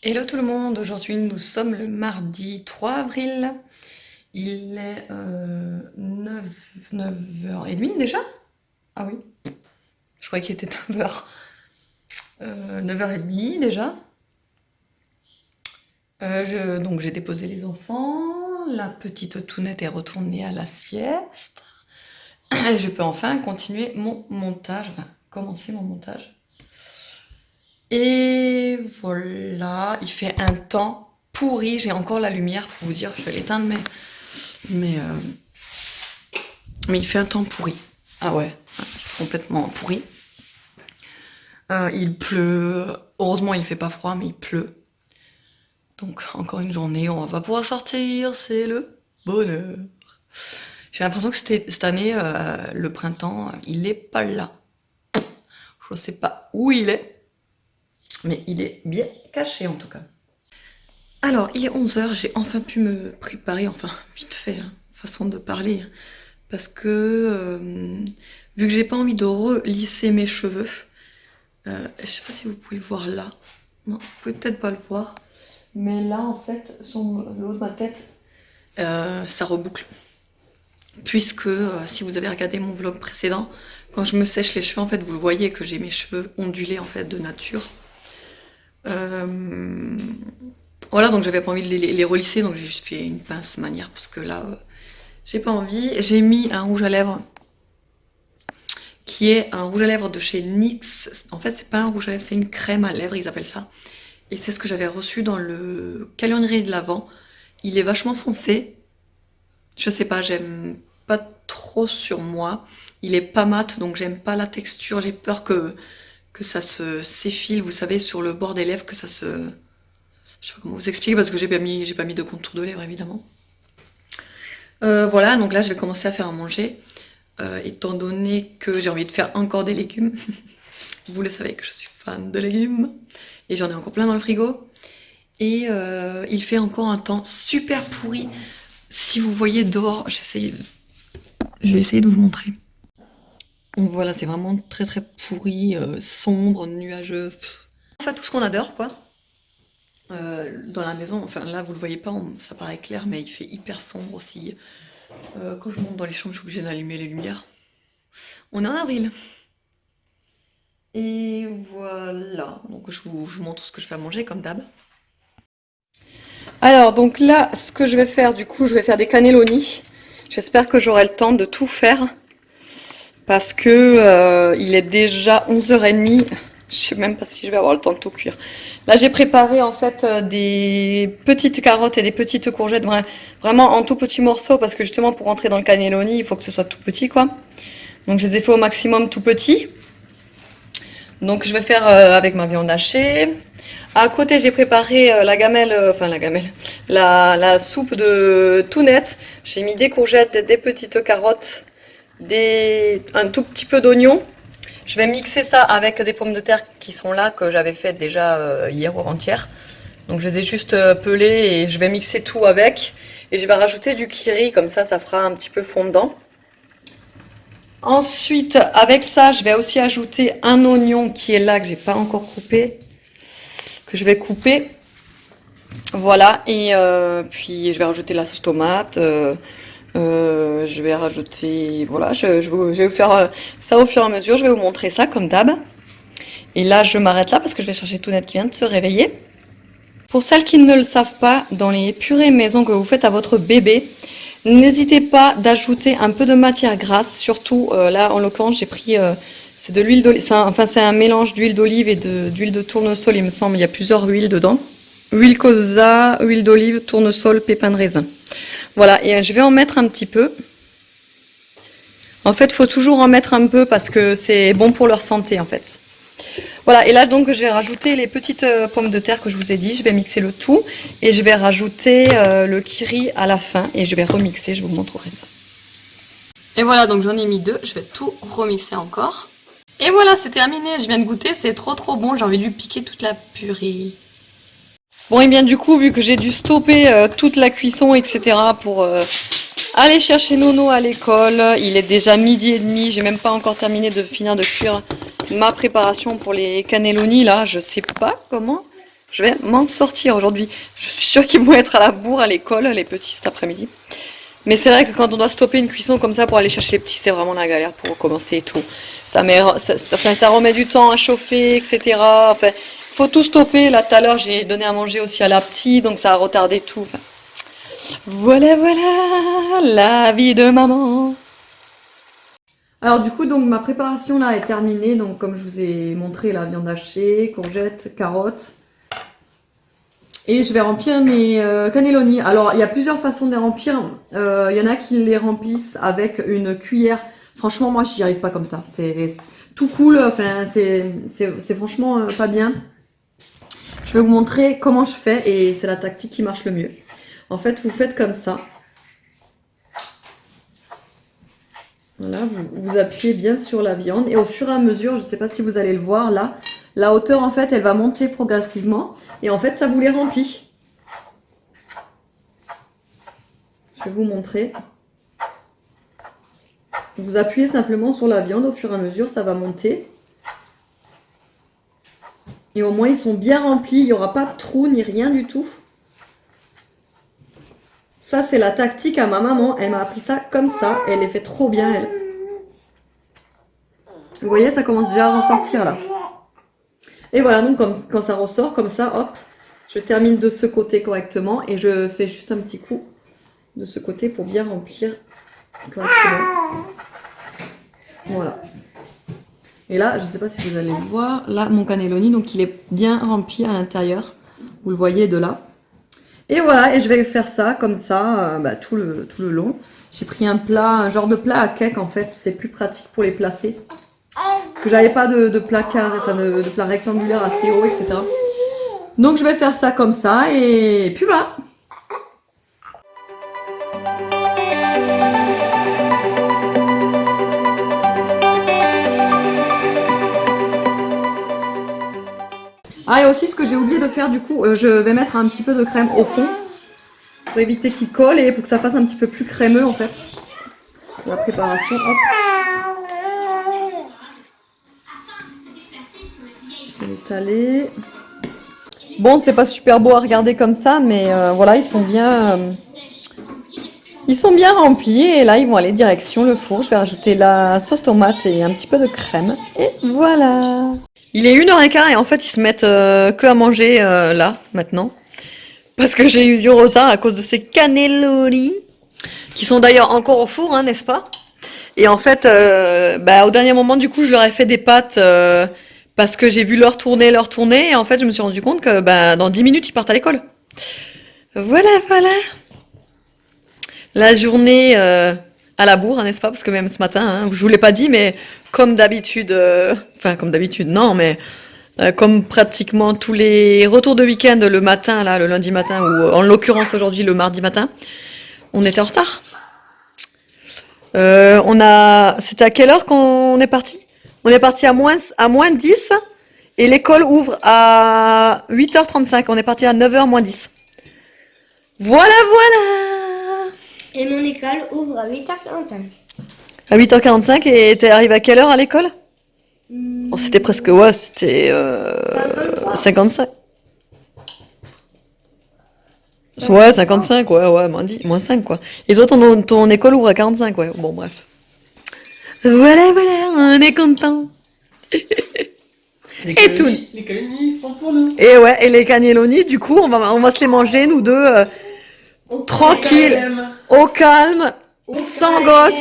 Hello tout le monde, aujourd'hui nous sommes le mardi 3 avril. Il est 9h30 déjà? Ah oui, je croyais qu'il était 9h. 9h30 déjà. Donc j'ai déposé les enfants, la petite Tounette est retournée à la sieste. Et je peux enfin continuer mon montage, enfin commencer mon montage. Et voilà, il fait un temps pourri, j'ai encore la lumière pour vous dire, je vais l'éteindre, mais mais il fait un temps pourri. Ah ouais, complètement pourri. Il pleut, heureusement il fait pas froid, mais il pleut. Donc encore une journée, on va pas pouvoir sortir, c'est le bonheur. J'ai l'impression que cette année, le printemps, il est pas là. Je sais pas où il est, mais il est bien caché en tout cas. Alors, il est 11h, j'ai enfin pu me préparer, enfin, vite fait, hein, façon de parler, hein, parce que, vu que j'ai pas envie de relisser mes cheveux, je sais pas si vous pouvez le voir là, non, vous pouvez peut-être pas le voir, mais là, en fait, sur le haut de ma tête, ça reboucle. Puisque, si vous avez regardé mon vlog précédent, quand je me sèche les cheveux, en fait, vous le voyez que j'ai mes cheveux ondulés, en fait, de nature. Euh, Voilà, donc j'avais pas envie de les relisser, donc j'ai juste fait une pince manière, parce que là, j'ai pas envie. J'ai mis un rouge à lèvres, qui est un rouge à lèvres de chez NYX. En fait, c'est pas un rouge à lèvres, c'est une crème à lèvres, ils appellent ça. Et c'est ce que j'avais reçu dans le calendrier de l'Avent. Il est vachement foncé. Je sais pas, j'aime pas trop sur moi. Il est pas mat, donc j'aime pas la texture. J'ai peur que ça s'effile, vous savez, sur le bord des lèvres, que ça se... Je sais pas comment vous expliquer, parce que j'ai pas mis de contour de lèvres, évidemment. Voilà, donc là, je vais commencer à faire à manger. Étant donné que j'ai envie de faire encore des légumes. Vous le savez que je suis fan de légumes. Et j'en ai encore plein dans le frigo. Et il fait encore un temps super pourri. Si vous voyez dehors, je vais essayer de vous montrer. Donc voilà, c'est vraiment très très pourri, sombre, nuageux. Enfin, tout ce qu'on adore, quoi. Dans la maison, enfin là vous le voyez pas, ça paraît clair, mais il fait hyper sombre aussi. Quand je monte dans les chambres, je suis obligée d'allumer les lumières. On est en avril. Et voilà, donc je vous montre ce que je fais à manger comme d'hab. Alors donc là, ce que je vais faire, du coup, je vais faire des cannelloni. J'espère que j'aurai le temps de tout faire. Parce que il est déjà 11h30. Je sais même pas si je vais avoir le temps de tout cuire. Là, j'ai préparé en fait des petites carottes et des petites courgettes, vraiment en tout petits morceaux, parce que justement pour rentrer dans le cannelloni, il faut que ce soit tout petit, quoi. Donc je les ai fait au maximum tout petits. Donc je vais faire avec ma viande hachée. À côté, j'ai préparé la gamelle, la soupe de tounette. J'ai mis des courgettes, des petites carottes, un tout petit peu d'oignon. Je vais mixer ça avec des pommes de terre qui sont là, que j'avais faites déjà hier ou avant-hier. Donc je les ai juste pelées et je vais mixer tout avec. Et je vais rajouter du curry, comme ça fera un petit peu fondant. Ensuite, avec ça, je vais aussi ajouter un oignon qui est là, que j'ai pas encore coupé, que je vais couper. Voilà, et puis je vais rajouter la sauce tomate. Je vais rajouter, voilà, je vais vous faire ça au fur et à mesure, je vais vous montrer ça comme d'hab. Et là, je m'arrête là parce que je vais chercher Tounette qui vient de se réveiller. Pour celles qui ne le savent pas, dans les purées maison que vous faites à votre bébé, n'hésitez pas d'ajouter un peu de matière grasse, surtout là en l'occurrence j'ai pris, c'est de l'huile d'olive, enfin c'est un mélange d'huile d'olive et d'huile de tournesol il me semble, il y a plusieurs huiles dedans. Huile colza, huile d'olive, tournesol, pépins de raisin. Voilà, et je vais en mettre un petit peu. En fait, il faut toujours en mettre un peu parce que c'est bon pour leur santé en fait. Voilà, et là donc je vais rajouter les petites pommes de terre que je vous ai dit, je vais mixer le tout et je vais rajouter le curry à la fin et je vais remixer, je vous montrerai ça. Et voilà, donc j'en ai mis deux, je vais tout remixer encore. Et voilà, c'est terminé, je viens de goûter, c'est trop trop bon, j'ai envie de lui piquer toute la purée. Bon, et bien du coup, vu que j'ai dû stopper toute la cuisson, etc. pour aller chercher Nono à l'école, il est déjà 12h30, j'ai même pas encore terminé de finir de cuire ma préparation pour les cannelloni là, je sais pas comment Je vais m'en sortir aujourd'hui. Je suis sûre qu'ils vont être à la bourre à l'école, les petits, cet après-midi. Mais c'est vrai que quand on doit stopper une cuisson comme ça pour aller chercher les petits, c'est vraiment la galère pour recommencer et tout. Ça remet du temps à chauffer, etc. Enfin, faut tout stopper. Là, tout à l'heure, j'ai donné à manger aussi à la petite, donc ça a retardé tout. Enfin, voilà, voilà, la vie de maman. Alors du coup, donc ma préparation là est terminée. Donc comme je vous ai montré, la viande hachée, courgettes, carottes. Et je vais remplir mes cannelloni. Alors, il y a plusieurs façons de les remplir. Il y en a qui les remplissent avec une cuillère. Franchement, moi, j'y arrive pas comme ça. C'est tout cool. Enfin, c'est franchement pas bien. Je vais vous montrer comment je fais et c'est la tactique qui marche le mieux. En fait, vous faites comme ça. Voilà, vous appuyez bien sur la viande et au fur et à mesure, je ne sais pas si vous allez le voir là, la hauteur en fait, elle va monter progressivement et en fait, ça vous les remplit. Je vais vous montrer. Vous appuyez simplement sur la viande, au fur et à mesure, ça va monter. Et au moins, ils sont bien remplis, il n'y aura pas de trou ni rien du tout. Ça, c'est la tactique à ma maman. Elle m'a appris ça comme ça. Elle les fait trop bien, elle. Vous voyez, ça commence déjà à ressortir là. Et voilà, donc quand ça ressort comme ça, hop, je termine de ce côté correctement et je fais juste un petit coup de ce côté pour bien remplir correctement. Voilà. Et là, je ne sais pas si vous allez le voir, là, mon cannelloni, donc il est bien rempli à l'intérieur. Vous le voyez de là. Et voilà, et je vais faire ça comme ça tout le long. J'ai pris un plat, un genre de plat à cake en fait, c'est plus pratique pour les placer. Parce que j'avais pas de plat carré, enfin de plat rectangulaire assez haut, etc. Donc je vais faire ça comme ça, et puis voilà. Ah, et aussi ce que j'ai oublié de faire du coup, je vais mettre un petit peu de crème au fond pour éviter qu'il colle et pour que ça fasse un petit peu plus crémeux en fait. La préparation, hop. Je vais l'étaler. Bon, c'est pas super beau à regarder comme ça, mais voilà, ils sont bien remplis et là ils vont aller direction le four. Je vais rajouter la sauce tomate et un petit peu de crème et voilà. Il est 1h15 et en fait ils se mettent que à manger là maintenant parce que j'ai eu du retard à cause de ces cannelloni qui sont d'ailleurs encore au four, hein, n'est-ce pas? Et en fait, au dernier moment du coup je leur ai fait des pâtes parce que j'ai vu leur tourner et en fait je me suis rendu compte que dans 10 minutes ils partent à l'école. Voilà, voilà. La journée à la bourre, hein, n'est-ce pas? Parce que même ce matin, hein, je vous l'ai pas dit, mais comme d'habitude, enfin comme d'habitude, non, mais comme pratiquement tous les retours de week-end le matin, là, le lundi matin, ou en l'occurrence aujourd'hui le mardi matin, on était en retard. C'était à quelle heure qu'on est parti? On est parti à moins 10 et l'école ouvre à 8h35. On est parti à 9h moins 10. Voilà, voilà! Et mon école ouvre à 8h45. À 8h45 et t'es arrivé à quelle heure à l'école? Oh, c'était presque, ouais, c'était 55. Ouais, 55, ouais, moins 5 quoi. Et toi, ton école ouvre à 45, ouais. Bon, bref. Voilà, voilà, on est content. Et tout. Les cannelloni sont pour nous. Et ouais, et les cannelloni, du coup, on va se les manger, nous deux, tranquille, au calme, sans gosse.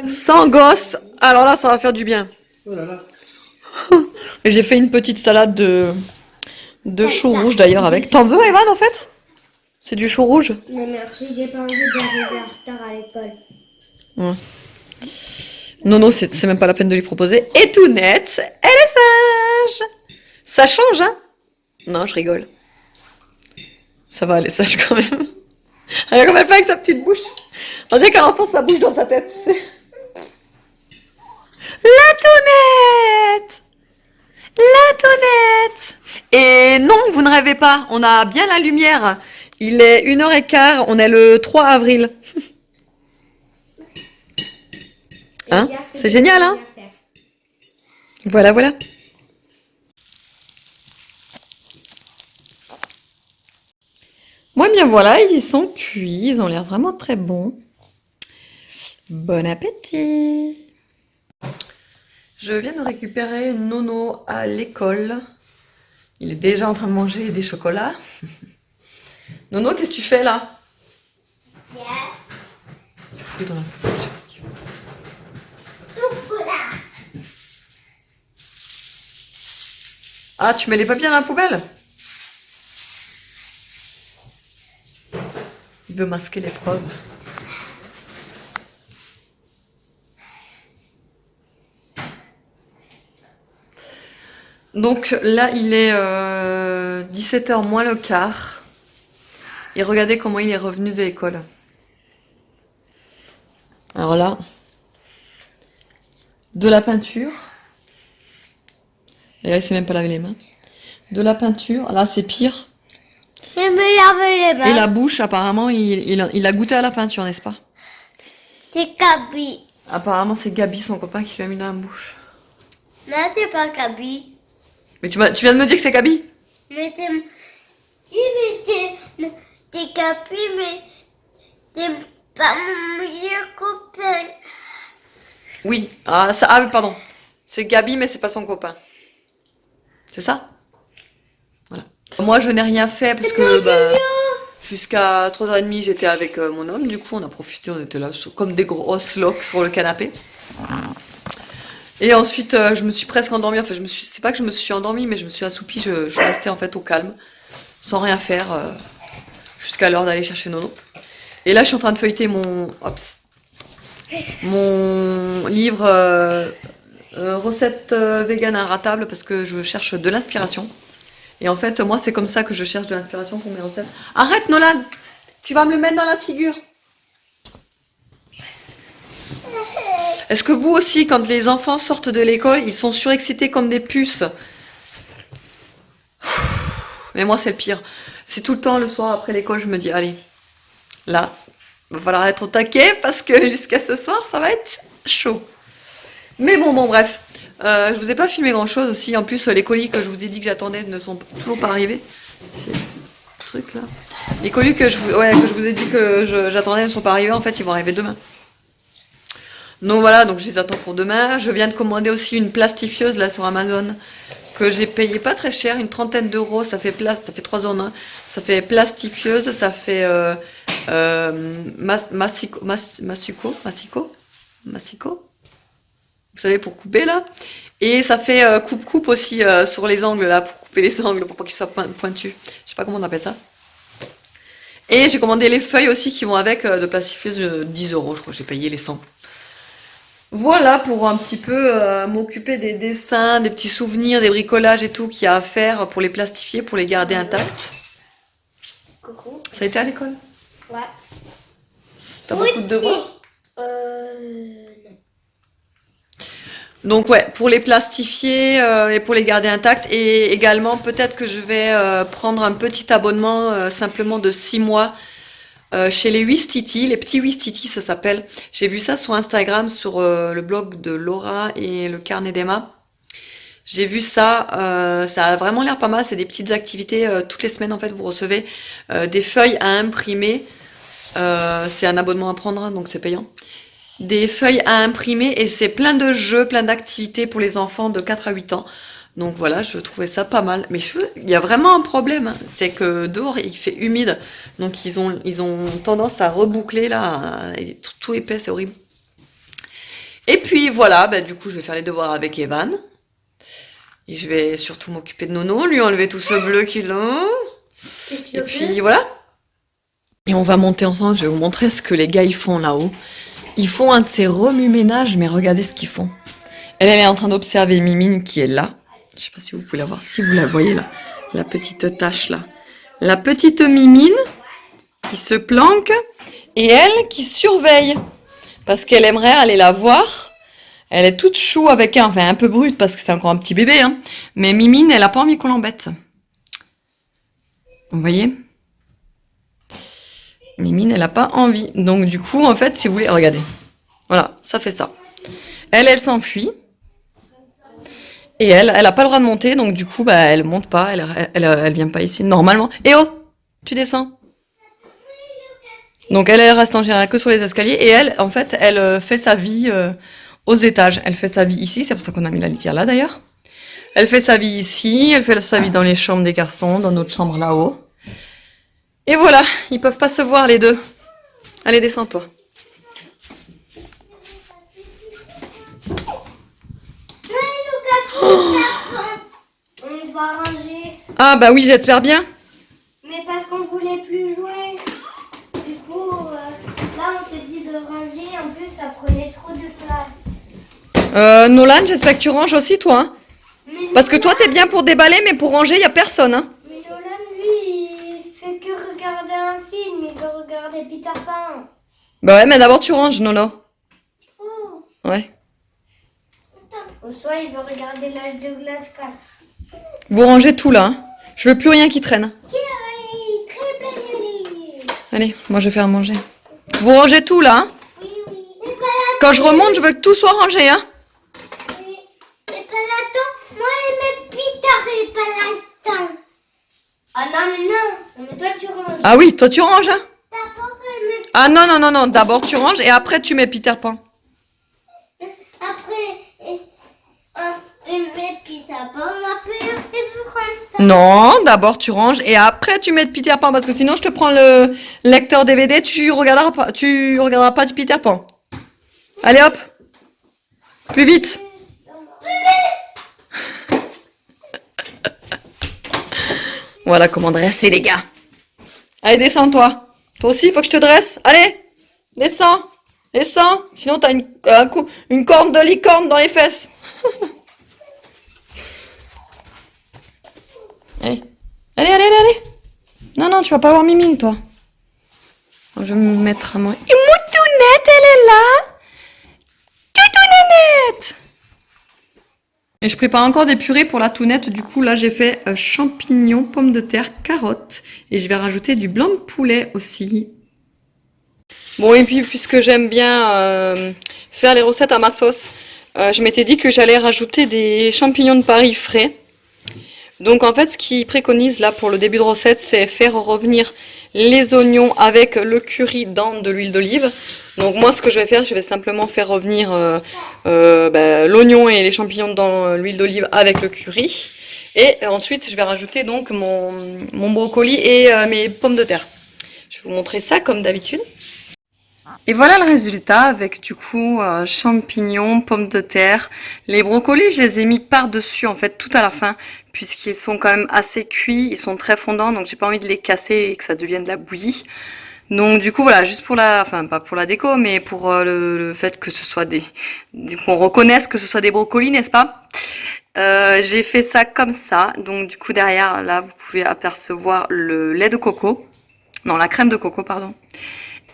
Sans gosse. Alors là, ça va faire du bien. Oh là là. Et j'ai fait une petite salade de chou rouge d'ailleurs avec. T'en veux, Evan, en fait? C'est du chou rouge? Non, merci, j'ai pas envie d'arriver en retard à l'école. Ouais. Non, c'est même pas la peine de lui proposer. Et tout net, elle est sage. Ça change, hein? Non, je rigole. Ça va, elle est sage quand même. Regarde comme elle fait avec sa petite bouche. On dirait qu'à l'enfant, ça bouge dans sa tête. La tounette! La tounette! Et non, vous ne rêvez pas, on a bien la lumière. Il est 1h15, on est le 3 avril. Hein? C'est génial, hein? Voilà, voilà. Moi, bien voilà, ils sont cuits. Ils ont l'air vraiment très bons. Bon appétit! Je viens de récupérer Nono à l'école. Il est déjà en train de manger des chocolats. Nono, qu'est-ce que tu fais là? Il fouille dans la poubelle, je sais pas ce qu'il fait. Ah, tu mets les papiers dans la poubelle? Il veut masquer les preuves. Donc là, il est 17h moins le quart. Et regardez comment il est revenu de l'école. Alors là, de la peinture. D'ailleurs, il s'est même pas lavé les mains. De la peinture. Là, c'est pire. Je me lave les mains. Et la bouche, apparemment, il a goûté à la peinture, n'est-ce pas? C'est Gabi. Apparemment, c'est Gabi, son copain, qui lui a mis dans la bouche. Non, c'est pas Gabi. Mais tu viens de me dire que c'est Gabi? Mais c'est... C'est Gabi, mais... C'est pas mon meilleur copain. Oui. Ah, oui, pardon. C'est Gabi, mais c'est pas son copain. C'est ça? Voilà. Moi, je n'ai rien fait parce que jusqu'à 3h30, j'étais avec mon homme. Du coup, on a profité, on était là comme des grosses loques sur le canapé. Et ensuite, je me suis presque endormie. Enfin, c'est pas que je me suis endormie, mais je me suis assoupie. Je suis restée en fait au calme, sans rien faire, jusqu'à l'heure d'aller chercher Nono. Et là, je suis en train de feuilleter mon livre recettes vegan inratables parce que je cherche de l'inspiration. Et en fait, moi, c'est comme ça que je cherche de l'inspiration pour mes recettes. Arrête, Nolan! Tu vas me le mettre dans la figure! Est-ce que vous aussi, quand les enfants sortent de l'école, ils sont surexcités comme des puces? Mais moi, c'est le pire. C'est tout le temps le soir après l'école, je me dis, allez, là, va falloir être au taquet parce que jusqu'à ce soir, ça va être chaud. Mais bon, bref. Je vous ai pas filmé grand chose aussi. En plus, les colis que je vous ai dit que j'attendais ne sont toujours pas arrivés. C'est ce truc là. Les colis que je vous ai dit que j'attendais ne sont pas arrivés. En fait, ils vont arriver demain. Donc voilà, donc je les attends pour demain. Je viens de commander aussi une plastifieuse là sur Amazon que j'ai payé pas très cher, une trentaine d'euros. Ça fait 3 en 1. Ça fait plastifieuse, ça fait massico. Vous savez, pour couper là. Et ça fait coupe-coupe aussi sur les angles là, pour couper les angles, pour pas qu'ils soient pointus. Je sais pas comment on appelle ça. Et j'ai commandé les feuilles aussi qui vont avec de plastifieuse 10 euros, je crois que j'ai payé les 100. Voilà pour un petit peu m'occuper des dessins, des petits souvenirs, des bricolages et tout qu'il y a à faire pour les plastifier, pour les garder intacts. Coucou. Ça a été à l'école? Ouais. T'as beaucoup de devoirs? Non. Donc ouais, pour les plastifier et pour les garder intacts. Et également, peut-être que je vais prendre un petit abonnement simplement de 6 mois chez les Wistiti, les petits Wistiti ça s'appelle. J'ai vu ça sur Instagram, sur le blog de Laura et le carnet d'Emma. J'ai vu ça, ça a vraiment l'air pas mal. C'est des petites activités, toutes les semaines en fait vous recevez des feuilles à imprimer. C'est un abonnement à prendre, hein, donc c'est payant. Des feuilles à imprimer et c'est plein de jeux, plein d'activités pour les enfants de 4 à 8 ans. Donc voilà, je trouvais ça pas mal. Mais il y a vraiment un problème, hein, c'est que dehors il fait humide, donc ils ont tendance à reboucler là, tout épais, c'est horrible. Et puis voilà, du coup je vais faire les devoirs avec Evan. Et je vais surtout m'occuper de Nono, lui enlever tout ce bleu qu'il a. Et puis voilà. Et on va monter ensemble, je vais vous montrer ce que les gars ils font là-haut. Ils font un de ces remue-ménages, mais regardez ce qu'ils font. Elle est en train d'observer Mimine qui est là. Je sais pas si vous pouvez la voir, si vous la voyez là. La petite tache là. La petite Mimine qui se planque et elle qui surveille. Parce qu'elle aimerait aller la voir. Elle est toute chou avec elle, enfin un peu brute parce que c'est encore un petit bébé. Hein. Mais Mimine, elle a pas envie qu'on l'embête. Vous voyez ? Mimine, elle a pas envie. Donc du coup, en fait, si vous voulez, regardez. Voilà, ça fait ça. Elle s'enfuit. Et elle a pas le droit de monter, donc du coup, elle monte pas, elle vient pas ici. Normalement. Eh oh, tu descends. Donc elle reste en général que sur les escaliers et elle, en fait, elle fait sa vie aux étages. Elle fait sa vie ici, c'est pour ça qu'on a mis la litière là d'ailleurs. Elle fait sa vie ici, elle fait sa vie dans les chambres des garçons, dans notre chambre là-haut. Et voilà, ils peuvent pas se voir les deux. Allez, descends-toi. On va ranger. Ah bah oui, j'espère bien. Mais parce qu'on voulait plus jouer. Du coup, là, on s'est dit de ranger. En plus, ça prenait trop de place. Nolan, j'espère que tu ranges aussi, toi. Hein. Parce que toi, t'es bien pour déballer, mais pour ranger, il y a personne. Hein. Mais Nolan, lui, il fait que regarder un film. Il veut regarder Peter Pan. Bah ouais, mais d'abord tu ranges, Nolo. Oh. Ouais. Ou soit il veut regarder l'âge de glace 4. Vous rangez tout là. Hein. Je veux plus rien qui traîne. Très belle. Allez, moi je vais faire manger. Vous rangez tout là. Hein. Oui, oui. Quand je remonte, je veux que tout soit rangé. Hein. Oui. Et Palaton, moi et mes Peter et Palaton. Ah non, mais non. Non, mais toi tu ranges. Ah oui, toi tu ranges. Hein. D'abord, mes... Ah non, non, non, non. D'abord tu ranges et après tu mets Peter Pan. Après, mes Peter Pan, on a plus Non, d'abord tu ranges et après tu mets Peter Pan parce que sinon je te prends le lecteur DVD, tu regarderas pas du Peter Pan. Allez hop, plus vite. Voilà comment dresser les gars. Allez descends-toi. Toi aussi il faut que je te dresse. Allez, descends, descends. Sinon t'as une corne de licorne dans les fesses. Allez. Allez, allez, allez, allez. Non, non, tu vas pas avoir Mimine, toi. Je vais me mettre à moi. Et Moutounette, elle est là. Toutounette. Et je prépare encore des purées pour la tounette. Du coup, là, j'ai fait champignons, pommes de terre, carottes. Et je vais rajouter du blanc de poulet aussi. Bon, et puis, puisque j'aime bien faire les recettes à ma sauce, je m'étais dit que j'allais rajouter des champignons de Paris frais. Donc en fait, ce qu'ils préconisent là pour le début de recette, c'est faire revenir les oignons avec le curry dans de l'huile d'olive. Donc moi, ce que je vais faire, je vais simplement faire revenir l'oignon et les champignons dans l'huile d'olive avec le curry. Et ensuite, je vais rajouter donc mon brocoli et mes pommes de terre. Je vais vous montrer ça comme d'habitude. Et voilà le résultat avec du coup champignons, pommes de terre. Les brocolis, je les ai mis par-dessus en fait tout à la fin puisqu'ils sont quand même assez cuits, ils sont très fondants donc j'ai pas envie de les casser et que ça devienne de la bouillie. Donc du coup voilà, juste pour enfin pas pour la déco mais pour le fait que ce soit qu'on reconnaisse que ce soit des brocolis, n'est-ce pas? J'ai fait ça comme ça, donc du coup derrière là vous pouvez apercevoir le lait de coco, non la crème de coco pardon.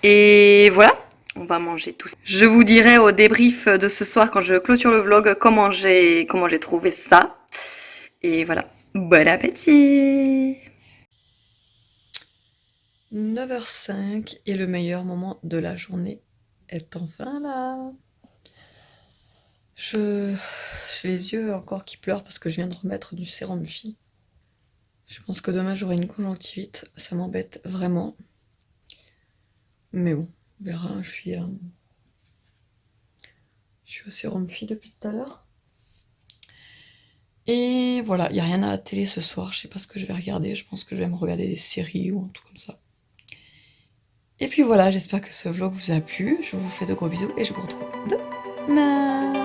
Et voilà, on va manger tout ça. Je vous dirai au débrief de ce soir quand je clôture le vlog comment j'ai trouvé ça. Et voilà, bon appétit! 9h05 et le meilleur moment de la journée est enfin là. J'ai les yeux encore qui pleurent parce que je viens de remettre du sérum Phi. Je pense que demain j'aurai une conjonctivite, ça m'embête vraiment. Mais bon, on verra, je suis au sérum Phi depuis tout à l'heure. Et voilà, il n'y a rien à la télé ce soir, je sais pas ce que je vais regarder, je pense que je vais me regarder des séries ou un truc comme ça. Et puis voilà, j'espère que ce vlog vous a plu, je vous fais de gros bisous et je vous retrouve demain.